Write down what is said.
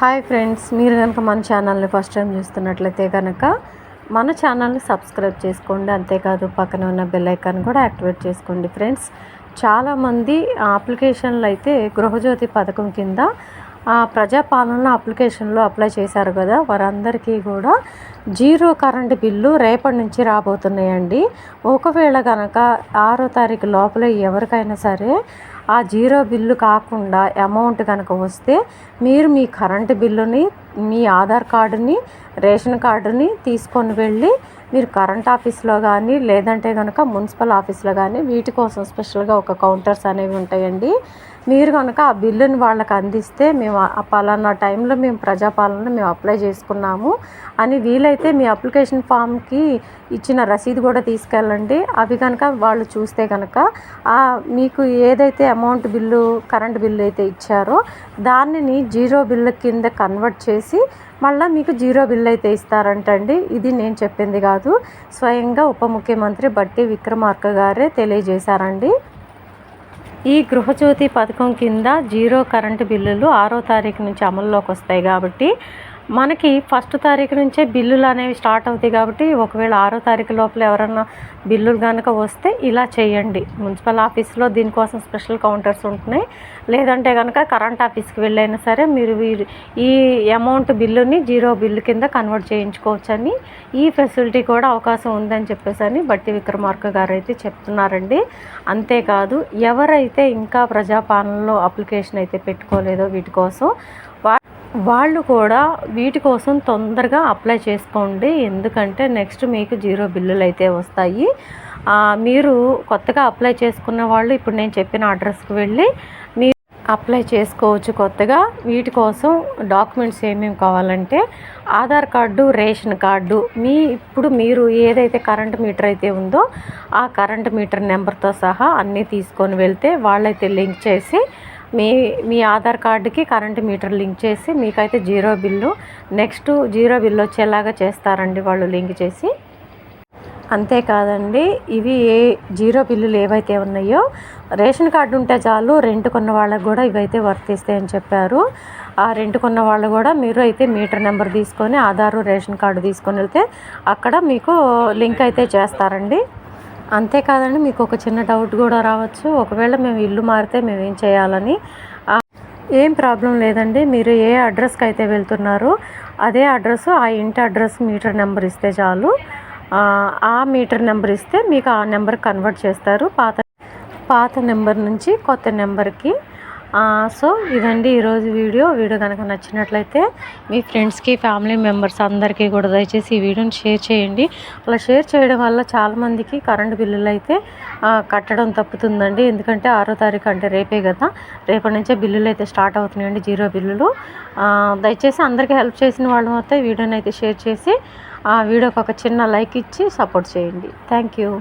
Hi friends, మీరు కనుక మన ఛానల్ని ఫస్ట్ టైం చూస్తున్నట్లయితే కనుక మన ఛానల్ని సబ్స్క్రైబ్ చేసుకోండి. అంతేకాదు పక్కన ఉన్న బెల్ ఐకాన్ కూడా యాక్టివేట్ చేసుకోండి. ఫ్రెండ్స్, చాలామంది అప్లికేషన్లు అయితే గృహజ్యోతి పథకం కింద ప్రజాపాలన అప్లికేషన్లో అప్లై చేశారు కదా, వారందరికీ కూడా జీరో కరెంటు బిల్లు రేపటి నుంచి రాబోతున్నాయండి. ఒకవేళ కనుక 6వ తారీఖు లోపల ఎవరికైనా సరే ఆ జీరో బిల్లు కాకుండా అమౌంట్ కనుక వస్తే మీరు మీ కరెంటు బిల్లుని, మీ ఆధార్ కార్డుని, రేషన్ కార్డుని తీసుకొని వెళ్ళి మీరు కరెంట్ ఆఫీస్లో కానీ లేదంటే కనుక మున్సిపల్ ఆఫీస్లో కానీ వీటి కోసం స్పెషల్గా ఒక కౌంటర్స్ అనేవి ఉంటాయండి. మీరు కనుక ఆ బిల్లుని వాళ్ళకి అందిస్తే మేము పలానా టైంలో మేము ప్రజాపాలన మేము అప్లై చేసుకున్నాము అని వీలైతే మీ అప్లికేషన్ ఫామ్కి ఇచ్చిన రసీదు కూడా తీసుకెళ్ళండి. అవి కనుక వాళ్ళు చూస్తే కనుక మీకు ఏదైతే అమౌంట్ బిల్లు కరెంట్ బిల్లు అయితే ఇచ్చారో దానిని జీరో బిల్లు కింద కన్వర్ట్ చేసి మళ్ళీ మీకు జీరో బిల్ అయితే ఇస్తారంటండి. ఇది నేను చెప్పింది కాదు, స్వయంగా ఉప ముఖ్యమంత్రి బట్టి విక్రమార్క గారే తెలియజేశారండి. ఈ గృహజ్యోతి పథకం కింద జీరో కరెంటు బిల్లులు 6వ తారీఖు నుంచి అమల్లోకి వస్తాయి కాబట్టి మనకి 1వ తారీఖు నుంచే బిల్లులు అనేవి స్టార్ట్ అవుతాయి. కాబట్టి ఒకవేళ 6వ తారీఖు లోపల ఎవరన్నా బిల్లులు కనుక వస్తే ఇలా చేయండి. మున్సిపల్ ఆఫీస్లో దీనికోసం స్పెషల్ కౌంటర్స్ ఉంటున్నాయి. లేదంటే కనుక కరెంట్ ఆఫీస్కి వెళ్ళైనా సరే మీరు ఈ అమౌంట్ బిల్లుని జీరో బిల్లు కింద కన్వర్ట్ చేయించుకోవచ్చని, ఈ ఫెసిలిటీ కూడా అవకాశం ఉందని చెప్పేసి బట్టి విక్రమార్క గారు అయితే చెప్తున్నారండి. అంతేకాదు ఎవరైతే ఇంకా ప్రజాపాలనలో అప్లికేషన్ అయితే పెట్టుకోలేదో వీటి కోసం వాళ్ళు కూడా వీటి కోసం తొందరగా అప్లై చేసుకోండి. ఎందుకంటే నెక్స్ట్ మీకు జీరో బిల్లులు అయితే వస్తాయి. మీరు కొత్తగా అప్లై చేసుకున్న వాళ్ళు ఇప్పుడు నేను చెప్పిన అడ్రస్కి వెళ్ళి మీరు అప్లై చేసుకోవచ్చు. కొత్తగా వీటి కోసం డాక్యుమెంట్స్ ఏమేమి కావాలంటే ఆధార్ కార్డు, రేషన్ కార్డు, ఇప్పుడు మీరు ఏదైతే కరెంట్ మీటర్ అయితే ఉందో ఆ కరెంట్ మీటర్ నెంబర్తో సహా అన్నీ తీసుకొని వెళ్తే వాళ్ళైతే లింక్ చేసి మీ ఆధార్ కార్డుకి కరెంటు మీటర్ లింక్ చేసి మీకైతే zero bill next zero bill వచ్చేలాగా చేస్తారండి వాళ్ళు లింక్ చేసి. అంతేకాదండి, ఇవి జీరో బిల్లులు ఏవైతే ఉన్నాయో రేషన్ కార్డు ఉంటే చాలు, రెంట్ కొన్న వాళ్ళకు కూడా ఇవైతే వర్తిస్తాయని చెప్పారు. ఆ రెంట్ కొన్న వాళ్ళు కూడా మీరు అయితే మీటర్ నెంబర్ తీసుకొని ఆధారు, రేషన్ కార్డు తీసుకొని వెళ్తే అక్కడ మీకు లింక్ అయితే చేస్తారండి. అంతేకాదండి, మీకు ఒక చిన్న డౌట్ కూడా రావచ్చు, ఒకవేళ మేము ఇల్లు మారితే మేము ఏం చేయాలని. ఏం ప్రాబ్లం లేదండి, మీరు ఏ అడ్రస్కి అయితే వెళ్తున్నారో అదే అడ్రస్, ఆ ఇంటి అడ్రస్ మీటర్ నెంబర్ ఇస్తే చాలు. ఆ మీటర్ నెంబర్ ఇస్తే మీకు ఆ నెంబర్ కన్వర్ట్ చేస్తారు పాత నెంబర్ నుంచి కొత్త నెంబర్కి. సో ఇదండి ఈరోజు వీడియో కనుక నచ్చినట్లయితే మీ ఫ్రెండ్స్కి, ఫ్యామిలీ మెంబర్స్ అందరికీ కూడా దయచేసి ఈ వీడియోని షేర్ చేయండి. అలా షేర్ చేయడం వల్ల చాలామందికి కరెంటు బిల్లులు అయితే కట్టడం తప్పుతుందండి. ఎందుకంటే 6వ తారీఖు అంటే రేపే కదా, రేపటి నుంచే బిల్లులు అయితే స్టార్ట్ అవుతున్నాయండి, జీరో బిల్లులు. దయచేసి అందరికీ హెల్ప్ చేసిన వాళ్ళు మొత్తం వీడియోని అయితే షేర్ చేసి ఆ వీడియోకి ఒక చిన్న లైక్ ఇచ్చి సపోర్ట్ చేయండి. Thank you.